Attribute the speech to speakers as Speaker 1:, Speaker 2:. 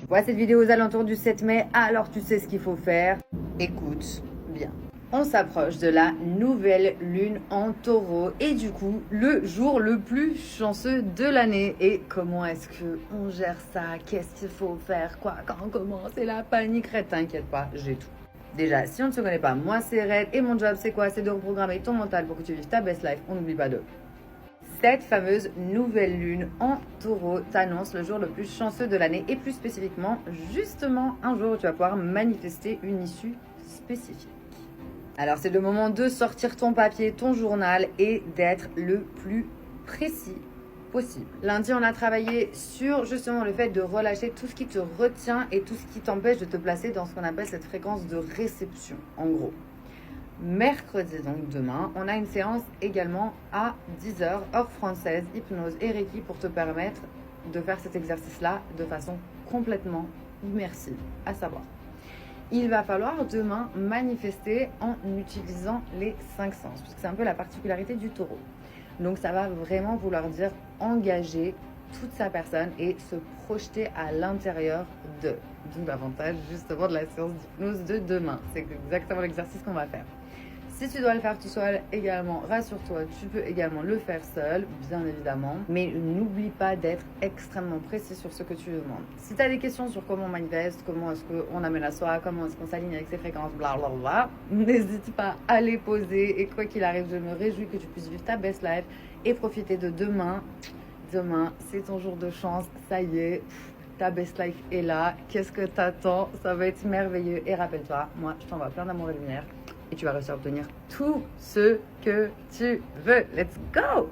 Speaker 1: Vois cette vidéo aux alentours du 7 mai, alors tu sais ce qu'il faut faire. Écoute bien. On s'approche de la nouvelle lune en taureau et du coup, le jour le plus chanceux de l'année. Et comment est-ce qu'on gère ça? Qu'est-ce qu'il faut faire? Quoi? Quand? Comment? C'est la panique. T'inquiète pas, j'ai tout. Déjà, si on ne se connaît pas, moi c'est Red et mon job c'est quoi? C'est de reprogrammer ton mental pour que tu vives ta best life. On n'oublie pas de. Cette fameuse nouvelle lune en taureau t'annonce le jour le plus chanceux de l'année et plus spécifiquement, justement, un jour où tu vas pouvoir manifester une issue spécifique. Alors c'est le moment de sortir ton papier, ton journal et d'être le plus précis possible. Lundi, on a travaillé sur justement le fait de relâcher tout ce qui te retient et tout ce qui t'empêche de te placer dans ce qu'on appelle cette fréquence de réception, en gros. Mercredi, donc demain, on a une séance également à 10h, heure française, hypnose et Reiki pour te permettre de faire cet exercice-là de façon complètement immersive, à savoir. Il va falloir demain manifester en utilisant les 5 sens, puisque c'est un peu la particularité du taureau. Donc ça va vraiment vouloir dire engager toute sa personne et se projeter à l'intérieur de. D'où l'avantage justement de la séance d'hypnose de demain. C'est exactement l'exercice qu'on va faire. Si tu dois le faire tout seul également, rassure-toi, tu peux également le faire seul, bien évidemment. Mais n'oublie pas d'être extrêmement précis sur ce que tu demandes. Si tu as des questions sur comment on manifeste, comment est-ce qu'on amène la soi, comment est-ce qu'on s'aligne avec ses fréquences, blablabla, n'hésite pas à les poser. Et quoi qu'il arrive, je me réjouis que tu puisses vivre ta best life et profiter de demain. Demain, c'est ton jour de chance, ça y est. Ta best life est là. Qu'est-ce que t'attends? Ça va être merveilleux. Et rappelle-toi, moi, je t'envoie plein d'amour et de lumière. Et tu vas réussir à obtenir tout ce que tu veux. Let's go!